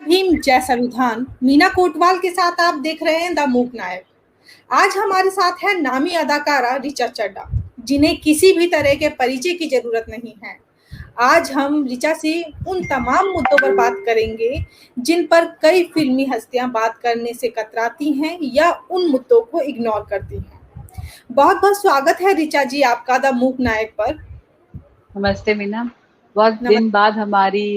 भीम जय संविधान। मीना कोटवाल के साथ आप देख रहे हैं द मूक नायक। आज हमारे साथ है नामी अदाकारा ऋचा चड्ढा, जिन्हें किसी भी तरह के परिचय की जरूरत नहीं है। आज हम ऋचा से उन तमाम मुद्दों पर बात करेंगे जिन पर कई फिल्मी हस्तियां बात करने से कतराती हैं या उन मुद्दों को इग्नोर करती हैं। बहुत बहुत स्वागत है ऋचा जी आपका द मूक नायक पर। नमस्ते मीना। बहुत दिन बाद हमारी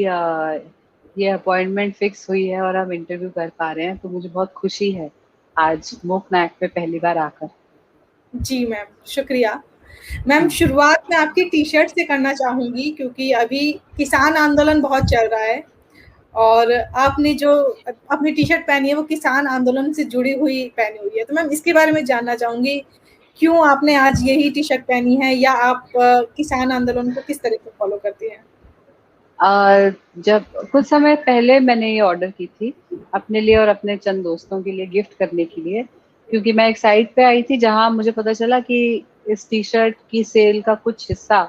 ये अपॉइंटमेंट फिक्स हुई है और हम इंटरव्यू कर पा रहे हैं, तो मुझे बहुत खुशी है आज मूक नायक पे पहली बार आकर। जी मैम, शुक्रिया। मैम, शुरुआत में आपकी टी शर्ट से करना चाहूंगी क्योंकि अभी किसान आंदोलन बहुत चल रहा है और आपने जो अपनी टी शर्ट पहनी है वो किसान आंदोलन से जुड़ी हुई पहनी हुई है। तो मैम, इसके बारे में जानना चाहूंगी, क्यों आपने आज यही टी शर्ट पहनी है या आप किसान आंदोलन को किस तरह से फॉलो करती हैं? जब कुछ समय पहले मैंने ये ऑर्डर की थी अपने लिए और अपने चंद दोस्तों के लिए गिफ्ट करने के लिए, क्योंकि मैं एक साइट पे आई थी जहां मुझे पता चला कि इस टी शर्ट की सेल का कुछ हिस्सा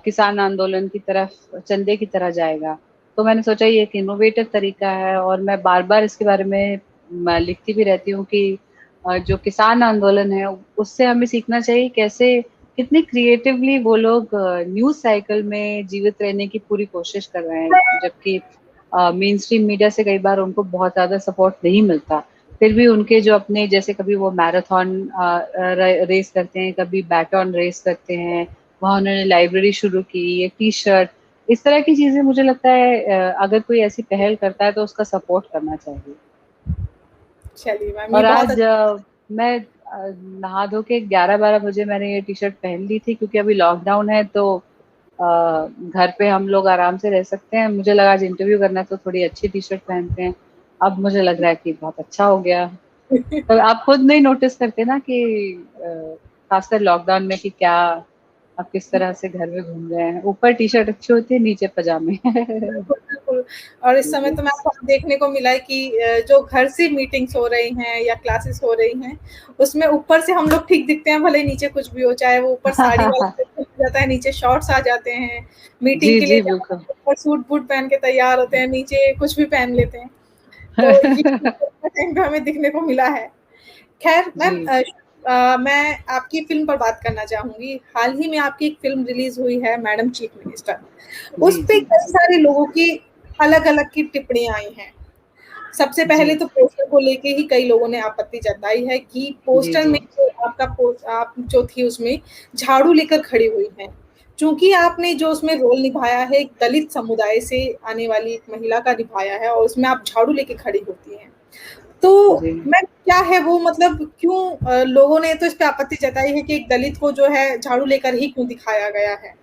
किसान आंदोलन की तरफ चंदे की तरह जाएगा। तो मैंने सोचा ये एक इनोवेटिव तरीका है और मैं बार बार इसके बारे में लिखती भी रहती हूँ कि जो किसान आंदोलन है उससे हमें सीखना चाहिए कैसे कितनी क्रिएटिवली वो लोग न्यूज साइकिल में जीवित रहने की पूरी कोशिश कर रहे हैं, जबकि मेन स्ट्रीम मीडिया से कई बार उनको बहुत ज्यादा सपोर्ट नहीं मिलता। फिर भी उनके जो अपने जैसे कभी वो मैराथन रेस करते हैं, कभी बैटन रेस करते हैं, वहां उन्होंने लाइब्रेरी शुरू की, ये टी शर्ट, इस तरह की चीजें मुझे लगता है अगर कोई ऐसी पहल करता है तो उसका सपोर्ट करना चाहिए। चलिए मैम, ये और बहुत आज मैं नहा धो के 11-12 बजे मैंने ये टी शर्ट पहन ली थी, क्योंकि अभी लॉकडाउन है तो घर पे हम लोग आराम से रह सकते हैं। मुझे लगा आज इंटरव्यू करना है तो थोड़ी अच्छी टी शर्ट पहनते हैं। अब मुझे लग रहा है कि बहुत अच्छा हो गया। तो आप खुद नहीं नोटिस करते ना कि खासकर लॉकडाउन में कि क्या आप किस तरह से घर में घूम रहे हैं, ऊपर टी शर्ट अच्छी होती है, नीचे पजामे। बिल्कुल, बिल्कुल। और इस समय तो मैम को देखने को मिला है कि जो घर से मीटिंग्स हो रही हैं या क्लासेस हो रही हैं, उसमें ऊपर से हम लोग ठीक दिखते हैं, भले नीचे कुछ भी हो, चाहे वो ऊपर साड़ी वाला हो जाता है, नीचे शॉर्ट्स आ जाते हैं, मीटिंग जी के लिए जी जाते बिल्कुल। हैं, ऊपर सूट-बूट पहन के तैयार होते हैं, नीचे कुछ भी पहन लेते हैं। तो ये टाइम पे हमें दिखने को मिला है। खैर मैम, जी मैं आपकी फ़िल्म पर बात करना चाहूँगी। हाल ही में आपकी एक फ़िल्म रिलीज़ हुई है, मैडम चीफ मिनिस्टर। उस जी पे जी कई सारे लोगों की अलग-अलग की टिप्पणियाँ आई हैं। सबसे जी पहले तो पोस्टर को लेके ही कई लोगों ने आपत्ति जताई है कि जी पोस्टर जी में जो आपका आप जो थी उसमें झाड़ू लेकर खड़ी हुई हैं। चूँकि आपने जो उसमें रोल निभाया है, एक दलित समुदाय से आने वाली एक महिला का निभाया है और उसमें आप झाड़ू लेके खड़ी होती हैं। तो जी मैं क्या है वो, मतलब क्यों लोगों ने तो इस पे आपत्ति जताई है कि एक दलित को जो है झाड़ू लेकर ही क्यों दिखाया गया है?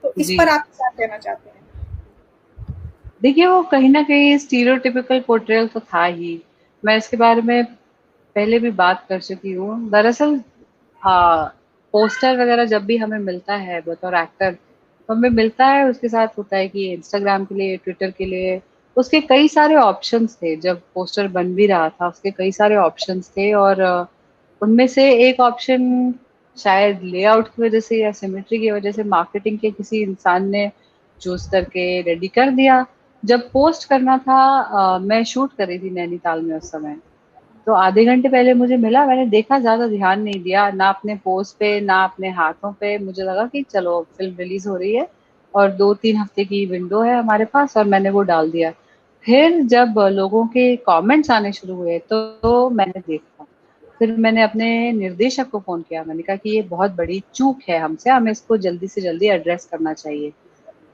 तो इस जी। पर आप क्या कहना चाहते हैं? देखिए वो कहीं ना कहीं स्टीरियोटिपिकल पोर्ट्रेयल तो था ही। मैं इसके बारे में पहले भी बात कर चुकी हूँ। दरअसल पोस्टर वगैरह जब भी हमें मिलता है बतौर एक्टर, तो हमें मिलता है उसके साथ होता है कि इंस्टाग्राम के लिए, ट्विटर के लिए उसके कई सारे ऑप्शंस थे। जब पोस्टर बन भी रहा था उसके कई सारे ऑप्शंस थे और उनमें से एक ऑप्शन शायद लेआउट की वजह से या सिमेट्री की वजह से मार्केटिंग के किसी इंसान ने चूज करके रेडी कर दिया। जब पोस्ट करना था, मैं शूट कर रही थी नैनीताल में उस समय, तो आधे घंटे पहले मुझे मिला, मैंने देखा, ज्यादा ध्यान नहीं दिया ना अपने पोस्ट पे ना अपने हाथों पे। मुझे लगा कि चलो फिल्म रिलीज हो रही है और 2-3 हफ्ते की विंडो है हमारे पास, और मैंने वो डाल दिया। फिर जब लोगों के कमेंट्स आने शुरू हुए तो मैंने देखा। फिर मैंने अपने निर्देशक को फोन किया, मैंने कहा कि ये बहुत बड़ी चूक है हमसे, हमें इसको जल्दी से जल्दी एड्रेस करना चाहिए।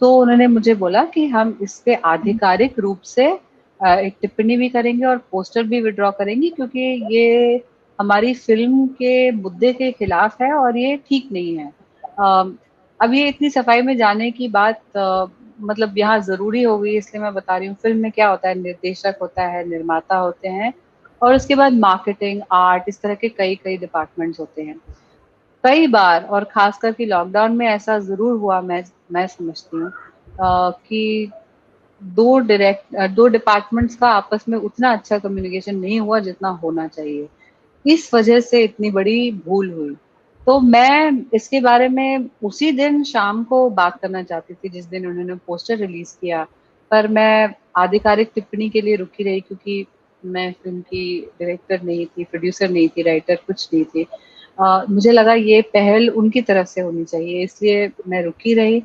तो उन्होंने मुझे बोला कि हम इस पे आधिकारिक रूप से एक टिप्पणी भी करेंगे और पोस्टर भी विड्रॉ करेंगे, क्योंकि ये हमारी फिल्म के मुद्दे के खिलाफ है और ये ठीक नहीं है। अब ये इतनी सफाई में जाने की बात मतलब यहाँ जरूरी हो गई, इसलिए मैं बता रही हूँ। फिल्म में क्या होता है, निर्देशक होता है, निर्माता होते हैं, और उसके बाद मार्केटिंग, आर्ट, इस तरह के कई कई डिपार्टमेंट्स होते हैं। कई बार और खासकर कि लॉकडाउन में ऐसा जरूर हुआ, मैं समझती हूँ कि दो डिपार्टमेंट्स का आपस में उतना अच्छा कम्युनिकेशन नहीं हुआ जितना होना चाहिए। इस वजह से इतनी बड़ी भूल हुई। तो मैं इसके बारे में उसी दिन शाम को बात करना चाहती थी जिस दिन उन्होंने पोस्टर रिलीज किया, पर मैं आधिकारिक टिप्पणी के लिए रुकी रही, क्योंकि मैं फिल्म की डायरेक्टर नहीं थी, प्रोड्यूसर नहीं थी, राइटर कुछ नहीं थी। मुझे लगा ये पहल उनकी तरफ से होनी चाहिए, इसलिए मैं रुकी रही।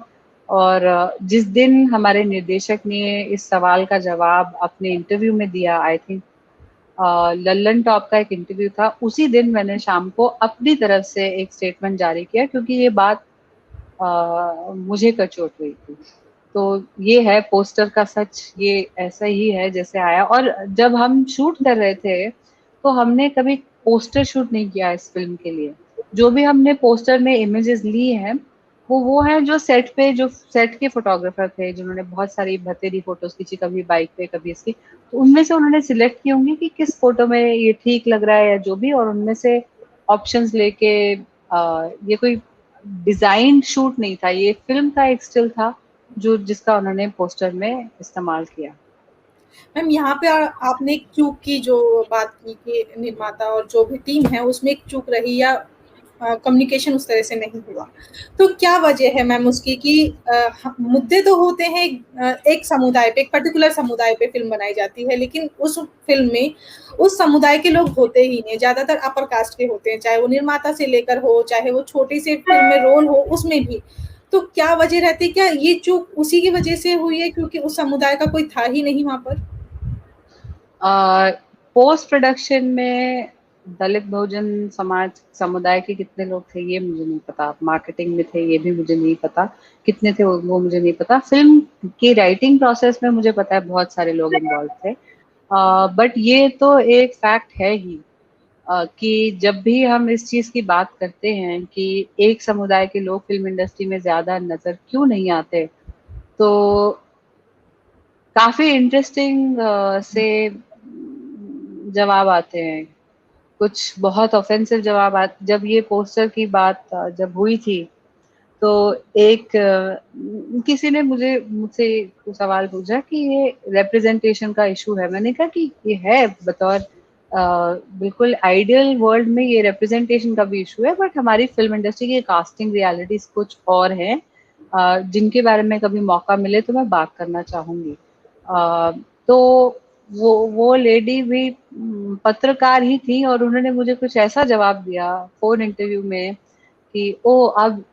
और जिस दिन हमारे निर्देशक ने इस सवाल का जवाब अपने इंटरव्यू में दिया, आई थिंक लल्लन टॉप का एक इंटरव्यू था, उसी दिन मैंने शाम को अपनी तरफ से एक स्टेटमेंट जारी किया, क्योंकि ये बात मुझे कचोट हुई थी। तो ये है पोस्टर का सच, ये ऐसा ही है जैसे आया। और जब हम शूट कर रहे थे तो हमने कभी पोस्टर शूट नहीं किया इस फिल्म के लिए। जो भी हमने पोस्टर में इमेजेस ली हैं वो है जो सेट पे, जो सेट के फोटोग्राफर थे, जिन्होंने बहुत सारी भतेरी फोटोज खींची, कभी बाइक पे कभी इसकी, तो उनमें से उन्होंने सिलेक्ट की होंगी कि किस फोटो में ये ठीक लग रहा है या जो भी, और उनमें से ऑप्शंस लेके ये कोई डिजाइन शूट नहीं था, ये फिल्म का एक स्टिल था जो जिसका उन्होंने पोस्टर में इस्तेमाल किया। मैम यहाँ पे आपने एक चूक की जो बात की कि निर्माता और जो भी टीम है उसमें एक चूक रही या कम्युनिकेशन उस तरह से नहीं हुआ, तो क्या वजह है मैम उसकी कि मुद्दे तो होते हैं एक समुदाय पे, एक पर्टिकुलर समुदाय पे फिल्म बनाई जाती है, लेकिन उस फिल्म में उस समुदाय के लोग होते ही नहीं, ज्यादातर अपर कास्ट के होते हैं, चाहे वो निर्माता से लेकर हो, चाहे वो छोटी सी फिल्म में रोल हो उसमें भी। तो क्या वजह रहती है, क्या ये चूक उसी की वजह से हुई है क्योंकि उस समुदाय का कोई था ही नहीं वहां पर? पोस्ट प्रोडक्शन में दलित बहुजन समाज समुदाय के कितने लोग थे ये मुझे नहीं पता, मार्केटिंग में थे ये भी मुझे नहीं पता, कितने थे वो मुझे नहीं पता। फिल्म की राइटिंग प्रोसेस में मुझे पता है बहुत सारे लोग इन्वॉल्व थे। बट ये तो एक फैक्ट है ही कि जब भी हम इस चीज की बात करते हैं कि एक समुदाय के लोग फिल्म इंडस्ट्री में ज्यादा नजर क्यों नहीं आते, तो काफी इंटरेस्टिंग से जवाब आते हैं, कुछ बहुत ऑफेंसिव जवाब आते। जब ये पोस्टर की बात जब हुई थी तो एक किसी ने मुझसे सवाल पूछा कि ये रिप्रेजेंटेशन का इशू है। मैंने कहा कि ये है, बतौर बिल्कुल आइडियल वर्ल्ड में ये रिप्रेजेंटेशन का भी इशू है, बट हमारी फिल्म इंडस्ट्री की कास्टिंग रियलिटीज कुछ और हैं जिनके बारे में कभी मौका मिले तो मैं बात करना चाहूंगी। तो वो लेडी भी पत्रकार ही थी और उन्होंने मुझे कुछ ऐसा जवाब दिया फोन इंटरव्यू में कि ओ अब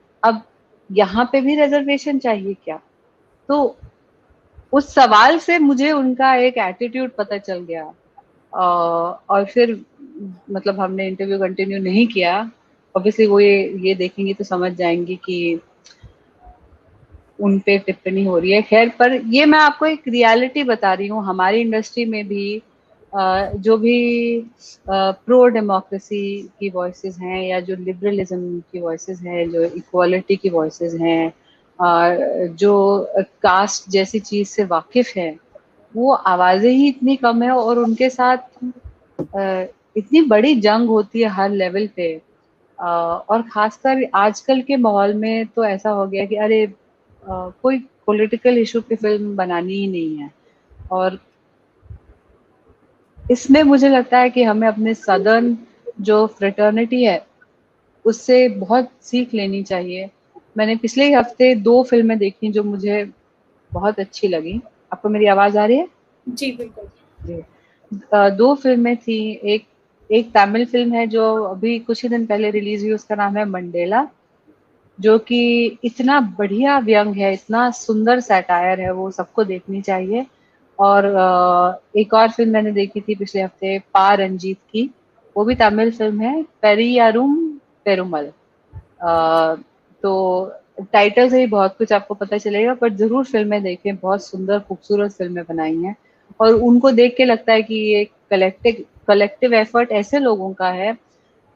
यहाँ पे भी रिजर्वेशन चाहिए क्या। तो उस सवाल से मुझे उनका एक एटीट्यूड पता चल गया। और फिर मतलब हमने इंटरव्यू कंटिन्यू नहीं किया। ऑब्वियसली वो ये देखेंगी तो समझ जाएंगी कि उन पे टिप्पणी हो रही है। खैर, पर ये मैं आपको एक रियलिटी बता रही हूँ, हमारी इंडस्ट्री में भी जो भी प्रो डेमोक्रेसी की वॉइसेस हैं या जो लिबरलिज्म की वॉइसेस हैं, जो इक्वालिटी की वॉइसेस हैं, जो कास्ट जैसी चीज से वाकिफ है, वो आवाजें ही इतनी कम है और उनके साथ इतनी बड़ी जंग होती है हर लेवल पे। और खासकर आजकल के माहौल में तो ऐसा हो गया कि अरे कोई पॉलिटिकल इशू पे फिल्म बनानी ही नहीं है। और इसमें मुझे लगता है कि हमें अपने सदर्न जो फ्रेटर्निटी है उससे बहुत सीख लेनी चाहिए। मैंने पिछले ही हफ्ते 2 फिल्में देखी जो मुझे बहुत अच्छी लगी। आपको मेरी आवाज आ रही है? जी बिल्कुल जी। 2 फिल्में थी। एक एक तमिल फिल्म है जो अभी कुछ ही दिन पहले रिलीज हुई, उसका नाम है मंडेला, जो कि इतना बढ़िया व्यंग है, इतना सुंदर सैटायर है, वो सबको देखनी चाहिए। और एक और फिल्म मैंने देखी थी पिछले हफ्ते, पा रंजीत की, वो भी तमिल फिल्म है, पेरियारूम पेरुमल। तो टाइटल से ही बहुत कुछ आपको पता चलेगा, पर जरूर फिल्में देखें, बहुत सुंदर खूबसूरत फिल्में बनाई हैं। और उनको देख के लगता है कि ये कलेक्टिव एफर्ट ऐसे लोगों का है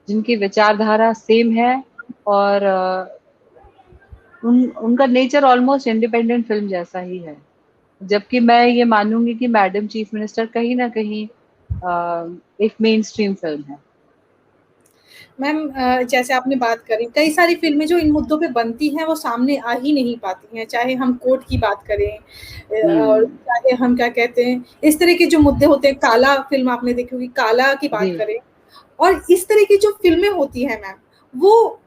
जिनकी विचारधारा सेम है और उनका नेचर ऑलमोस्ट इंडिपेंडेंट फिल्म जैसा ही है। जबकि मैं ये मानूंगी कि मैडम चीफ मिनिस्टर कहीं ना कहीं एक मेन स्ट्रीम फिल्म है। मैम, जैसे आपने बात करी, कई सारी फिल्में जो इन मुद्दों पे बनती हैं वो सामने आ ही नहीं पाती हैं, चाहे हम कोर्ट की बात करें और हम्म। चाहे हम क्या कहते हैं इस तरह के जो मुद्दे होते हैं, काला फिल्म आपने देखी होगी, काला की बात जी। करें, और इस तरह की जो फिल्में होती हैं मैम, वो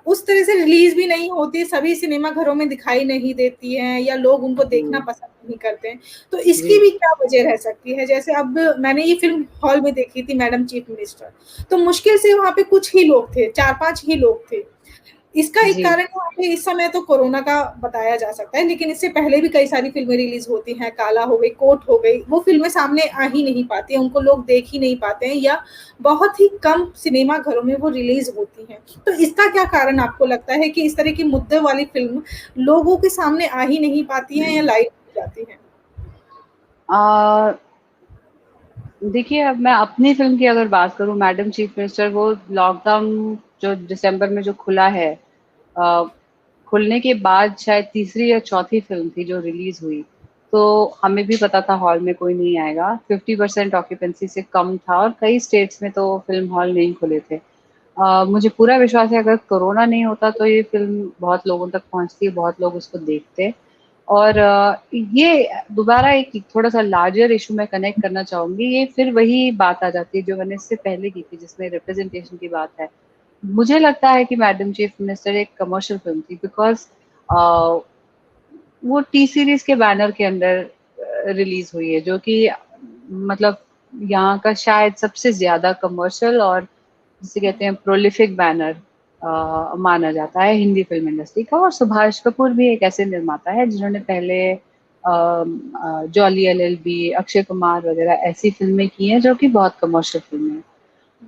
उस तरह से रिलीज भी नहीं होती, सभी सिनेमा घरों में दिखाई नहीं देती हैं या लोग उनको देखना पसंद नहीं करते हैं। तो इसकी जी भी क्या वजह रह सकती है? जैसे अब मैंने ये फिल्म हॉल में देखी थी, मैडम चीफ मिनिस्टर, तो मुश्किल से वहाँ पे कुछ ही लोग थे, 4-5 ही लोग थे। इसका एक जी कारण वहाँ पे इस समय तो कोरोना का बताया जा सकता है, लेकिन इससे पहले भी कई सारी फ़िल्में रिलीज़ होती हैं, काला हो गई, कोर्ट हो गई, वो फ़िल्में सामने आ ही नहीं पाती हैं, उनको लोग देख ही नहीं पाते हैं या बहुत ही कम सिनेमा घरों में वो रिलीज़ होती हैं। तो इसका क्या कारण आपको लगता है कि इस तरह की मुद्दे वाली फ़िल्म लोगों के सामने आ ही नहीं पाती हैं या लाइट हो जाती हैं? आ, देखिए, अब मैं अपनी फिल्म की अगर बात करूं, मैडम चीफ मिनिस्टर, वो लॉकडाउन जो दिसंबर में जो खुला है, अ, खुलने के बाद शायद तीसरी या चौथी फिल्म थी जो रिलीज हुई। तो हमें भी पता था हॉल में कोई नहीं आएगा, 50% ऑक्यूपेंसी से कम था और कई स्टेट्स में तो फिल्म हॉल नहीं खुले थे। मुझे पूरा विश्वास है अगर कोरोना नहीं होता तो ये फिल्म बहुत लोगों तक पहुंचती, बहुत लोग उसको देखते। और ये दोबारा एक थोड़ा सा लार्जर इशू में कनेक्ट करना चाहूंगी। ये फिर वही बात आ जाती है जो मैंने इससे पहले की थी, जिसमें रिप्रेजेंटेशन की बात है। मुझे लगता है कि मैडम चीफ मिनिस्टर एक कमर्शियल फिल्म थी, बिकॉज वो टी सीरीज के बैनर के अंडर रिलीज हुई है, जो कि मतलब यहाँ का शायद सबसे ज्यादा कमर्शियल और जिसे कहते हैं प्रोलिफिक बैनर माना जाता है हिंदी फिल्म इंडस्ट्री का। और सुभाष कपूर भी एक ऐसे निर्माता है जिन्होंने पहले जॉली एलएलबी, अक्षय कुमार वगैरह ऐसी फिल्में की हैं जो कि बहुत कमर्शियल फिल्में हैं।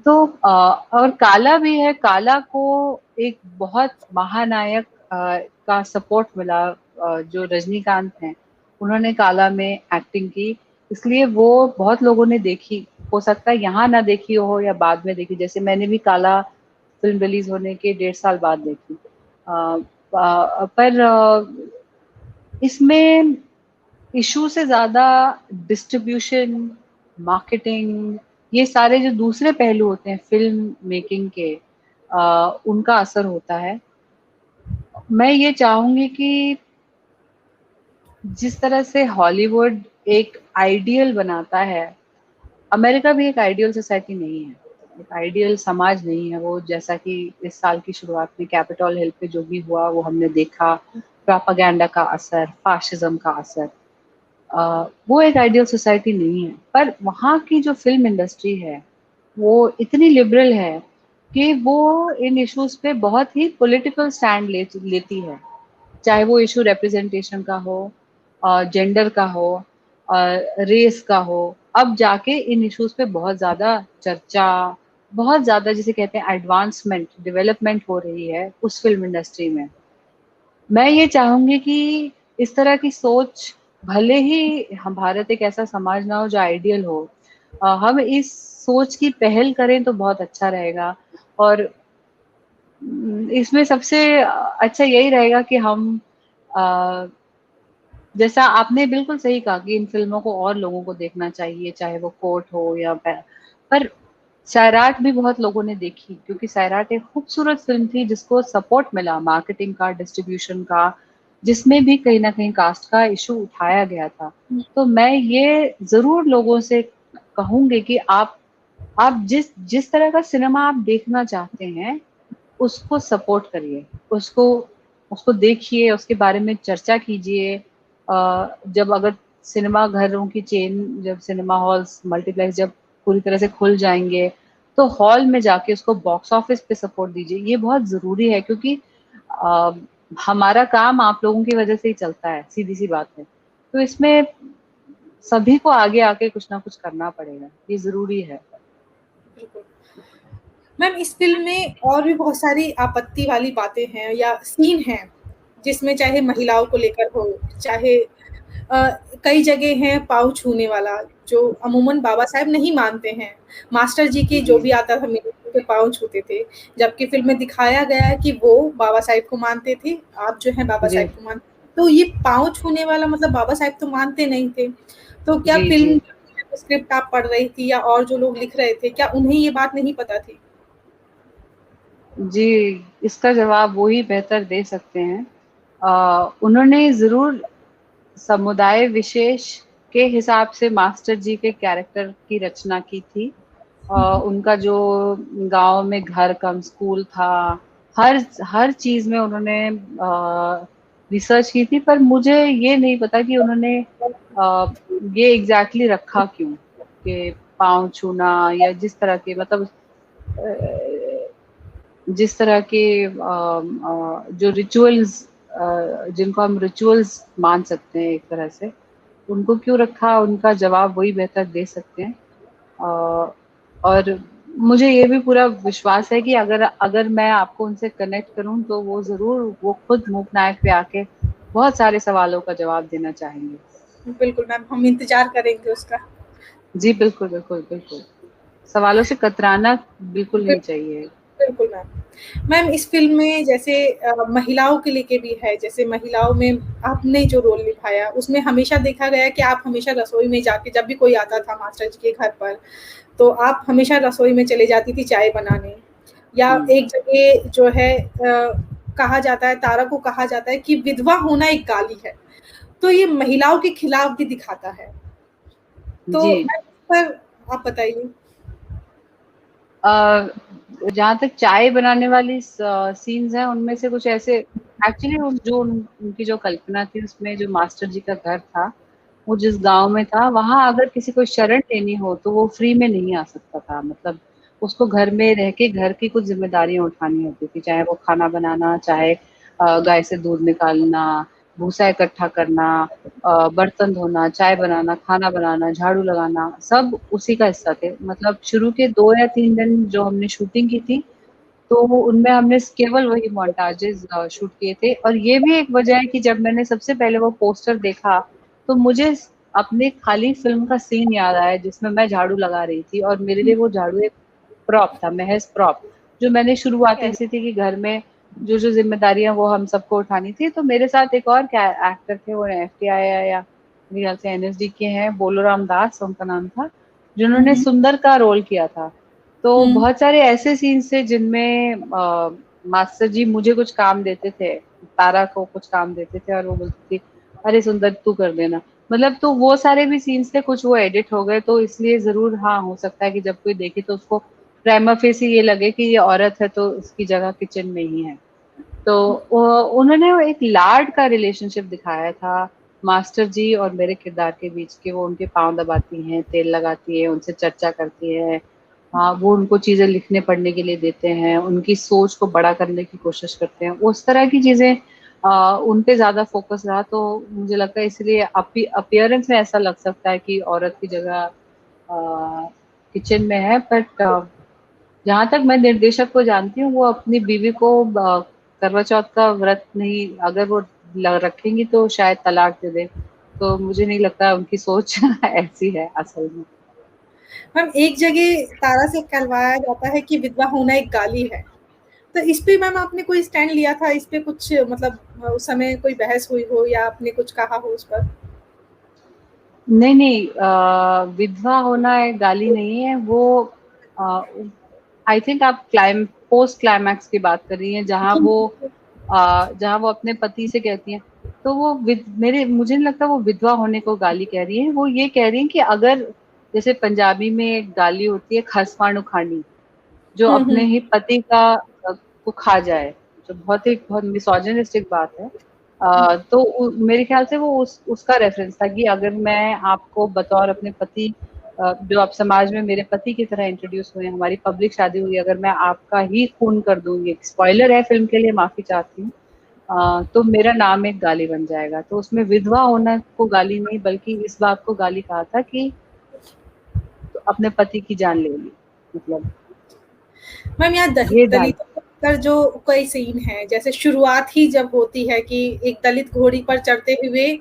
तो और काला भी है। काला को एक बहुत महानायक का सपोर्ट मिला, जो रजनीकांत हैं, उन्होंने काला में एक्टिंग की, इसलिए वो बहुत लोगों ने देखी। हो सकता है यहाँ ना देखी हो या बाद में देखी, जैसे मैंने भी काला फिल्म रिलीज होने के 1.5 साल बाद देखी। पर इसमें इशू से ज्यादा डिस्ट्रीब्यूशन, मार्केटिंग, ये सारे जो दूसरे पहलू होते हैं फिल्म मेकिंग के, उनका असर होता है। मैं ये चाहूंगी कि जिस तरह से हॉलीवुड एक आइडियल बनाता है, अमेरिका भी एक आइडियल सोसाइटी नहीं है, एक आइडियल समाज नहीं है वो। जैसा कि इस साल की शुरुआत में कैपिटल हिल पे जो भी हुआ वो हमने देखा, प्रोपागेंडा का असर, फाशिज्म का असर। वो एक आइडियल सोसाइटी नहीं है। पर वहाँ की जो फिल्म इंडस्ट्री है वो इतनी लिबरल है कि वो इन इश्यूज पे बहुत ही पॉलिटिकल स्टैंड लेती है, चाहे वो इशू रिप्रेजेंटेशन का हो, जेंडर का हो, रेस का हो। अब जाके इन इश्यूज पे बहुत ज्यादा चर्चा, बहुत ज्यादा जिसे कहते हैं एडवांसमेंट, डेवलपमेंट हो रही है उस फिल्म इंडस्ट्री में। मैं ये चाहूंगी कि इस तरह की सोच, भले ही हम भारत एक ऐसा समाज ना हो जो आइडियल हो, हम इस सोच की पहल करें तो बहुत अच्छा रहेगा। और इसमें सबसे अच्छा यही रहेगा कि हम, जैसा आपने बिल्कुल सही कहा कि इन फिल्मों को और लोगों को देखना चाहिए, चाहे वो कोर्ट हो या पर सैराट भी बहुत लोगों ने देखी, क्योंकि सैराट एक खूबसूरत फिल्म थी जिसको सपोर्ट मिला मार्केटिंग का, डिस्ट्रीब्यूशन का, जिसमें भी कहीं ना कहीं कास्ट का इशू उठाया गया था। तो मैं ये जरूर लोगों से कहूंगी कि आप जिस जिस तरह का सिनेमा आप देखना चाहते हैं उसको सपोर्ट करिए, उसको उसको देखिए, उसके बारे में चर्चा कीजिए। जब अगर सिनेमा घरों की चेन, जब सिनेमा हॉल्स, मल्टीप्लेक्स जब पूरी तरह से खुल जाएंगे तो हॉल में जाके उसको बॉक्स ऑफिस पे सपोर्ट दीजिए। ये बहुत जरूरी है, क्योंकि अ, हमारा काम आप लोगों की वजह से ही चलता है, सीधी सी बात है। तो इसमें सभी को आगे आके कुछ ना कुछ करना पड़ेगा, ये जरूरी है। बिल्कुल। मैम, इस फ़िल्म में और भी बहुत सारी आपत्ति वाली बातें हैं या सीन हैं, जिसमें चाहे महिलाओं को लेकर हो, चाहे कई जगह हैं पाँव छूने वाला, जो अमूमन बाबा साहब नहीं मानते हैं। मास्टर जी की जो जी भी आता था मिनिस्टर के पाँव छूते थे, जबकि फ़िल्म में दिखाया गया है कि वो बाबा साहब को मानते थे, आप जो हैं बाबा जी साहब को मानते हैं। तो ये पाँव छूने वाला मतलब बाबा साहब तो मानते नहीं थे। तो क्या जी जी फ़िल्म स्क्रिप्ट आप पढ़ रही थी या और जो लोग लिख रहे थे, क्या उन्हें ये बात नहीं पता थी? जी, इसका जवाब वो ही बेहतर दे सकते हैं। उन्होंने जरूर समुदाय विशेष के हिसाब से मास्टर जी के कैरेक्टर की रचना की थी। उनका जो गांव में घर कम स्कूल था, हर चीज में उन्होंने रिसर्च की थी, पर मुझे ये नहीं पता कि उन्होंने ये एग्जैक्टली रखा क्यों, कि पाँव छूना या जिस तरह के मतलब जिस तरह के जो रिचुअल्स, जिनको हम रिचुअल्स मान सकते हैं एक तरह से, उनको क्यों रखा, उनका जवाब वही बेहतर दे सकते हैं। अ, और मुझे ये भी पूरा विश्वास है कि अगर अगर मैं आपको उनसे कनेक्ट करूं तो वो जरूर, वो खुद मूक नायक पे आके बहुत सारे सवालों का जवाब देना चाहेंगे। बिल्कुल मैम, हम इंतजार करेंगे उसका। जी बिल्कुल बिल्कुल बिल्कुल, सवालों से कतराना बिल्कुल नहीं चाहिए। बिल्कुल मैम। मैम इस फ़िल्म में जैसे महिलाओं के लेके भी है, जैसे महिलाओं में आपने जो रोल निभाया, उसमें हमेशा देखा गया है कि आप हमेशा रसोई में जाके जब भी कोई आता था मास्टर जी के घर पर, तो आप हमेशा रसोई में चली जाती थी चाय बनाने। या हम्म, एक जगह जो है कहा जाता है, तारा को कहा जाता है कि विधवा होना एक गाली है। तो ये महिलाओं के खिलाफ भी दिखाता है। तो जी। मैम इस पर आप बताइए? जहाँ तक चाय बनाने वाली सीन्स हैं, उनमें से कुछ ऐसे एक्चुअली जो उनकी जो कल्पना थी उसमें, जो मास्टर जी का घर था वो जिस गांव में था, वहां अगर किसी को शरण लेनी हो तो वो फ्री में नहीं आ सकता था। मतलब उसको घर में रह के घर की कुछ जिम्मेदारियां उठानी होती थी, चाहे वो खाना बनाना, चाहे गाय से दूध निकालना, भूसा इकट्ठा करना, बर्तन धोना, चाय बनाना, खाना बनाना, झाड़ू लगाना, सब उसी का हिस्सा थे। मतलब शुरू के 2 या 3 दिन जो हमने शूटिंग की थी, तो उनमें हमने केवल वही मोन्टाजेस शूट किए थे। और ये भी एक वजह है कि जब मैंने सबसे पहले वो पोस्टर देखा, तो मुझे अपने खाली फिल्म का सीन याद आया जिसमें मैं झाड़ू लगा रही थी, और मेरे लिए वो झाड़ू एक प्रॉप था, महज प्रॉप। जो मैंने शुरुआत यस। ऐसी थी कि घर में जो जो जिम्मेदारियां वो हम सबको उठानी थी, तो मेरे साथ एक और एक्टर थे, वो एफटीआई या मेरे ख्याल से एनएसडी के हैं, बोलोराम दास उनका नाम था, हुँ, जिन्होंने हुँ। सुंदर का रोल किया था। तो हुँ, बहुत सारे ऐसे सीन्स थे जिनमें मास्टर जी मुझे कुछ काम देते थे, तारा को कुछ काम देते थे, और वो बोलती थी अरे सुंदर तू कर देना। मतलब तो वो सारे भी सीन्स थे, कुछ वो एडिट हो गए, तो इसलिए जरूर हाँ हो सकता है कि जब कोई देखे तो उसको प्राइमा फेसी ये लगे कि ये औरत है तो इसकी जगह किचन में ही है। तो उन्होंने वो एक लाड का रिलेशनशिप दिखाया था मास्टर जी और मेरे किरदार के बीच, के वो उनके पाँव दबाती हैं, तेल लगाती है, उनसे चर्चा करती है। हाँ, वो उनको चीजें लिखने पढ़ने के लिए देते हैं, उनकी सोच को बड़ा करने की कोशिश करते हैं, उस तरह की चीजें उन पे ज्यादा फोकस रहा। तो मुझे लगता है इसलिए अपीयरेंस में ऐसा लग सकता है कि औरत की जगह किचन में है। बट जहां तक मैं निर्देशक को जानती हूँ, वो अपनी बीवी को करवा चौथ का व्रत नहीं, अगर वो रखेंगी तो शायद तलाक दे दे। तो मुझे नहीं लगता उनकी सोच ऐसी है असल में। मैम एक जगह तारा से कहलवाया जाता है कि विधवा होना एक गाली है। तो इस पे मैम आपने कोई स्टैंड लिया था? इस पे कुछ मतलब उस समय कोई बहस हुई हो या आपने कुछ कहा हो उस पर? नहीं नहीं, विधवा होना एक गाली नहीं है वो। आई थिंक आप पोस्ट क्लाइमैक्स की बात कर रही हैं, जहाँ वो अपने पति से कहती हैं, तो वो मेरे मुझे नहीं लगता वो विधवा होने को गाली कह रही है। वो ये कह रही है कि अगर जैसे पंजाबी में एक गाली होती है खसमानु खानी, जो हुँ, अपने हुँ। ही पति का को खा जाए, जो बहुत मिसोजिनिस्टिक बात है। तो मेरे ख्याल से वो उसका रेफरेंस था कि अगर मैं आपको बतौर अपने पति, जो आप समाज में मेरे पति की तरह इंट्रोड्यूस हुए, हमारी पब्लिक शादी हुई, अगर मैं आपका ही खून कर दूंगी, स्पॉइलर है फिल्म के लिए, माफी चाहती हूँ, तो मेरा नाम एक गाली बन जाएगा। तो उसमें विधवा होना को गाली नहीं, बल्कि इस बात को गाली कहा था कि तो अपने पति की जान ले ली, मतलब मैम यहाँ ये गाली। दलितों को लेकर जो कई सीन हैं, जैसे शुरुआत ही जब होती है कि एक दलित घोड़ी पर चढ़ते हुए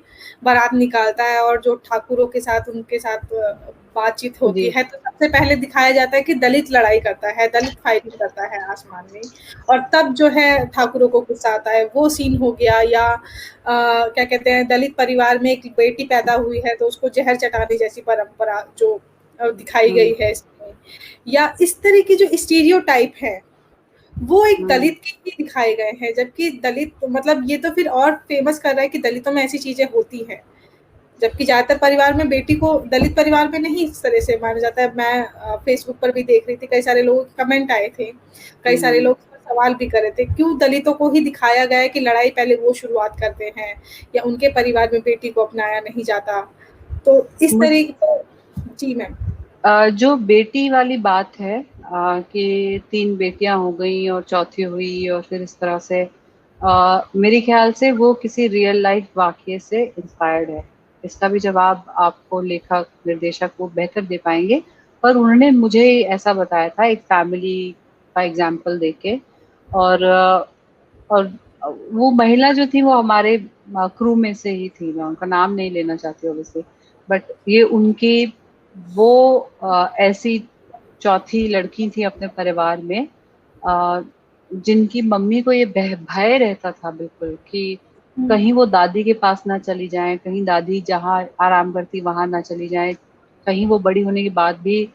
बारात निकालता है और जो ठाकुरों के साथ उनके साथ बातचीत जी होती है, तो सबसे पहले दिखाया जाता है कि दलित लड़ाई करता है, दलित फायरिंग करता है आसमान में। और तब जो है ठाकुरों को गुस्सा आता है, वो सीन हो गया। या क्या कहते हैं, दलित परिवार में एक बेटी पैदा हुई है तो उसको जहर चटाने जैसी परंपरा जो दिखाई हम्म गई है इसमें। या इस तरह के जो स्टीरियोटाइप हैं, वो एक हम्म दलित के ही दिखाए गए हैं, जबकि दलित मतलब ये तो फिर और फेमस कर रहा है कि दलितों में ऐसी चीज़ें होती हैं। जबकि ज़्यादातर परिवार में बेटी को दलित परिवार में नहीं इस तरह से माना जाता है। मैं फेसबुक पर भी देख रही थी, कई सारे लोगों के कमेंट आए थे, कई सारे हम्म लोग सवाल भी कर रहे थे, क्यों दलितों को ही दिखाया गया है कि लड़ाई पहले वो शुरुआत करते हैं या उनके परिवार में बेटी को अपनाया नहीं जाता। तो इस मुझ तरीके तो जी मैम। जो बेटी वाली बात है कि 3 बेटियां हो गई और चौथी हुई और फिर इस तरह से, मेरे ख्याल से वो किसी रियल लाइफ वाकये से इंस्पायर्ड है। इसका भी जवाब आपको लेखक निर्देशक वो बेहतर दे पाएंगे, पर उन्होंने मुझे ऐसा बताया था एक फैमिली का एग्जाम्पल देके। और और वो महिला जो थी वो हमारे क्रू में से ही थी, मैं उनका नाम नहीं लेना चाहती ऑब्वियसली, बट ये उनकी वो ऐसी चौथी लड़की थी अपने परिवार में, अ, जिनकी मम्मी को ये भय रहता था बिल्कुल कि कहीं वो दादी के पास ना चली जाए, कहीं दादी जहाँ आराम करती वहां ना चली जाए, कहीं वो बड़ी होने के बाद भी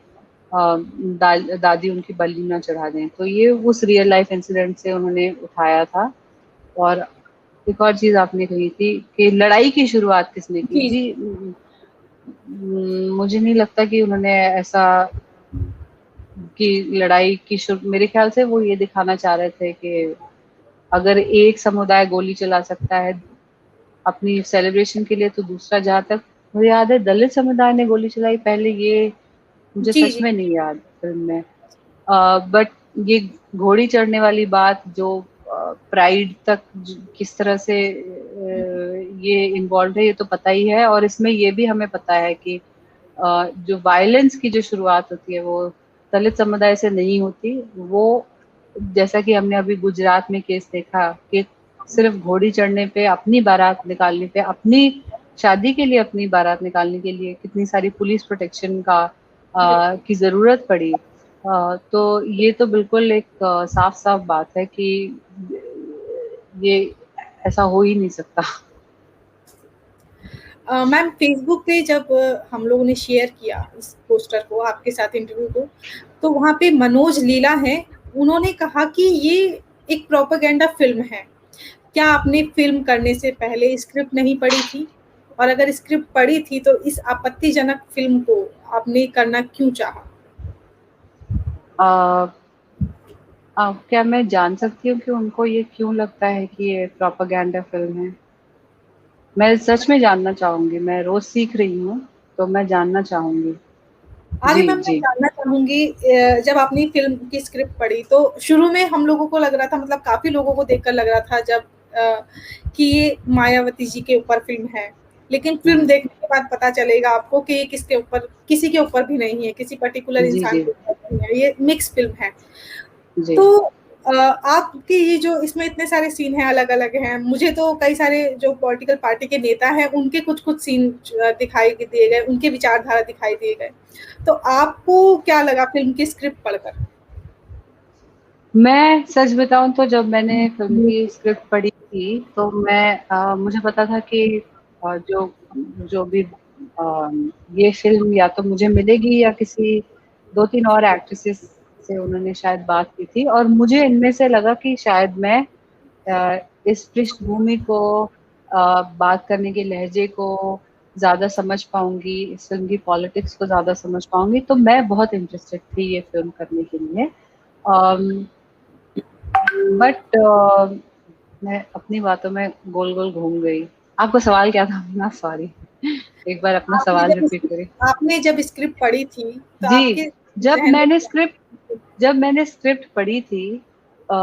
दादी उनकी बलि ना चढ़ा दें। तो ये उस रियल लाइफ इंसिडेंट से उन्होंने उठाया था। और एक और चीज आपने कही थी कि लड़ाई की शुरुआत किसने की जी, जी, मुझे नहीं लगता कि उन्होंने ऐसा कि लड़ाई की शुरू, मेरे ख्याल से वो ये दिखाना चाह रहे थे कि अगर एक समुदाय गोली चला सकता है अपनी सेलिब्रेशन के लिए, तो दूसरा, जहाँ तक मुझे याद है दलित समुदाय ने गोली चलाई पहले, ये मुझे जी, सच जी, में नहीं याद फिल्म में। बट ये घोड़ी चढ़ने वाली बात जो प्राइड तक किस तरह से ये इन्वॉल्व है, ये तो पता ही है। और इसमें ये भी हमें पता है कि जो वायलेंस की जो शुरुआत होती है वो दलित समुदाय से नहीं होती। वो, जैसा कि हमने अभी गुजरात में केस देखा कि सिर्फ घोड़ी चढ़ने पे, अपनी बारात निकालने पे, अपनी शादी के लिए अपनी बारात निकालने के लिए कितनी सारी पुलिस प्रोटेक्शन का बिल्कुल। की जरूरत पड़ी। तो ये तो बिल्कुल एक साफ साफ बात है कि ये ऐसा हो ही नहीं सकता। मैम फेसबुक पे जब हम लोगों ने शेयर किया इस पोस्टर को, आपके साथ इंटरव्यू को, तो वहाँ पे मनोज लीला हैं, उन्होंने कहा कि ये एक प्रोपेगेंडा फ़िल्म है। क्या आपने फ़िल्म करने से पहले स्क्रिप्ट नहीं पढ़ी थी? और अगर स्क्रिप्ट पढ़ी थी तो इस आपत्तिजनक फ़िल्म को आपने करना क्यों चाहा? अ, क्या मैं जान सकती हूँ कि उनको ये क्यों लगता है कि ये प्रोपेगेंडा फिल्म है? मैं सच में जानना चाहूंगी, मैं रोज सीख रही हूँ, तो मैं जानना चाहूंगी। आगे जी मैम मैं जी जानना चाहूँगी, जब आपने फ़िल्म की स्क्रिप्ट पढ़ी तो शुरू में हम लोगों को लग रहा था, मतलब काफ़ी लोगों को देखकर लग रहा था जब कि ये मायावती जी के ऊपर फ़िल्म है। लेकिन फ़िल्म हम्म, देखने के बाद पता चलेगा आपको कि ये किसके ऊपर, किसी के ऊपर भी नहीं है, किसी पर्टिकुलर जी इंसान जी के ऊपर नहीं है, ये मिक्स फ़िल्म है। जी। तो आपके ये जो इसमें इतने सारे सीन हैं, अलग-अलग हैं, मुझे तो कई सारे जो पॉलिटिकल पार्टी के नेता हैं, उनके कुछ-कुछ सीन दिखाई दिए गए, उनके विचारधारा दिखाई दिए गए। तो आपको क्या लगा फ़िल्म की स्क्रिप्ट पढ़कर? मैं सच बताऊं तो जब मैंने फिल्म की स्क्रिप्ट पढ़ी थी तो मुझे पता था कि जो जो भी ये फिल्म या तो मुझे मिलेगी या किसी 2-3 और एक्ट्रेसेस से उन्होंने शायद बात की थी, और मुझे इनमें से लगा कि शायद मैं इस पृष्ठभूमि को, बात करने के लहजे को ज्यादा समझ पाऊंगी, इस फिल्म की पॉलिटिक्स को ज्यादा समझ पाऊंगी, तो मैं बहुत इंटरेस्टेड थी ये फिल्म करने के लिए। बट मैं अपनी बातों में गोल गोल घूम गई। आपका सवाल क्या था ना, सॉरी, एक बार अपना आपने सवाल जब रिपीट करें। आपने जब स्क्रिप्ट पढ़ी थी, तो जी, आपके जब ज़हन में मैंने क्या स्क्रिप्ट जब मैंने स्क्रिप्ट पढ़ी थी, अ,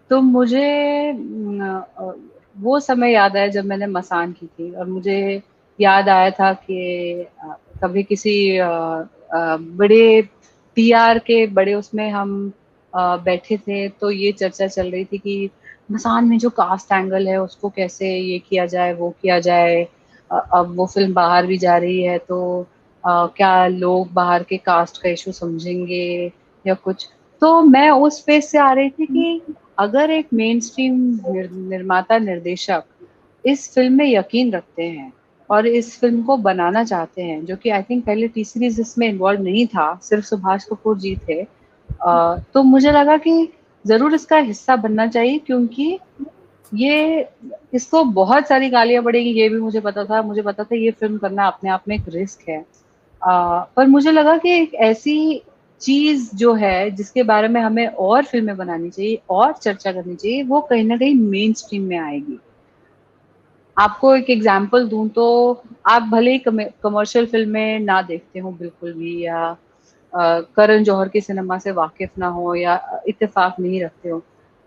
तो मुझे वो समय याद आया जब मैंने मसान की थी, और मुझे याद आया था कि कभी किसी बड़े पीआर के बड़े उसमें हम बैठे थे, तो ये चर्चा चल रही थी कि मसान में जो कास्ट एंगल है उसको कैसे ये किया जाए, वो किया जाए। अब वो फिल्म बाहर भी जा रही है, तो क्या लोग बाहर के कास्ट का इशू समझेंगे या कुछ। तो मैं उस फेज से आ रही थी कि अगर एक मेन स्ट्रीम निर्माता निर्देशक इस फिल्म में यकीन रखते हैं और इस फिल्म को बनाना चाहते हैं, जो कि आई थिंक पहले टी सीरीज इसमें इन्वॉल्व नहीं था, सिर्फ सुभाष कपूर जी थे, तो मुझे लगा कि जरूर इसका हिस्सा बनना चाहिए, क्योंकि ये इसको बहुत सारी गालियां पड़ेगी, ये भी मुझे पता था ये फिल्म करना अपने आप में एक रिस्क है। पर मुझे लगा कि एक ऐसी चीज जो है जिसके बारे में हमें और फिल्में बनानी चाहिए और चर्चा करनी चाहिए, वो कहीं ना कहीं मेन स्ट्रीम में आएगी। आपको एक एग्जांपल दूं तो आप भले ही कमर्शियल फिल्में ना देखते हो बिल्कुल भी, या करण जौहर की सिनेमा से वाकिफ ना हो, या इत्तेफाक नहीं रखते हो,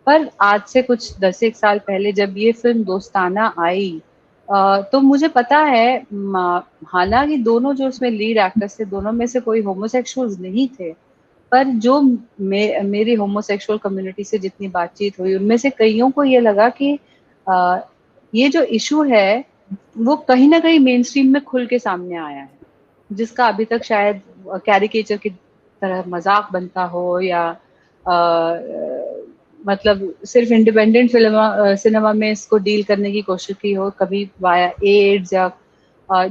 पर आज से कुछ 10 एक साल पहले जब ये फिल्म दोस्ताना आई, तो मुझे पता है हालांकि दोनों जो उसमें लीड एक्टर्स थे दोनों में से कोई होमोसेक्सुअल्स नहीं थे, पर जो मेरी होमोसेक्सुअल कम्युनिटी से जितनी बातचीत हुई उनमें से कईयों को ये लगा कि अ, ये जो इशू है वो कहीं ना कहीं मेन स्ट्रीम में खुल के सामने आया है, जिसका अभी तक शायद कैरिकेचर की तरह मजाक बनता हो, या मतलब सिर्फ इंडिपेंडेंट फिल्म सिनेमा में इसको डील करने की कोशिश की हो, कभी वाया एड्स, या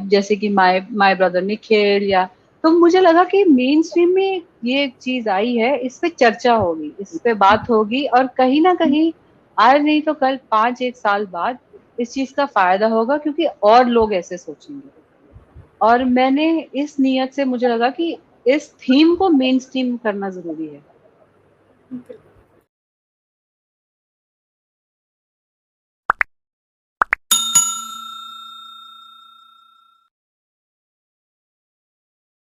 जैसे कि माय माय ब्रदर निखिल, या तो मुझे लगा कि मेन स्ट्रीम में ये एक चीज आई है, इस पे चर्चा होगी, इस पे बात होगी, और कहीं ना कहीं आज नहीं तो कल 5 एक साल बाद इस चीज का फायदा होगा, क्योंकि और लोग ऐसे सोचेंगे। और मैंने इस नियत से मुझे लगा कि इस थीम को मेन स्ट्रीम करना जरूरी है।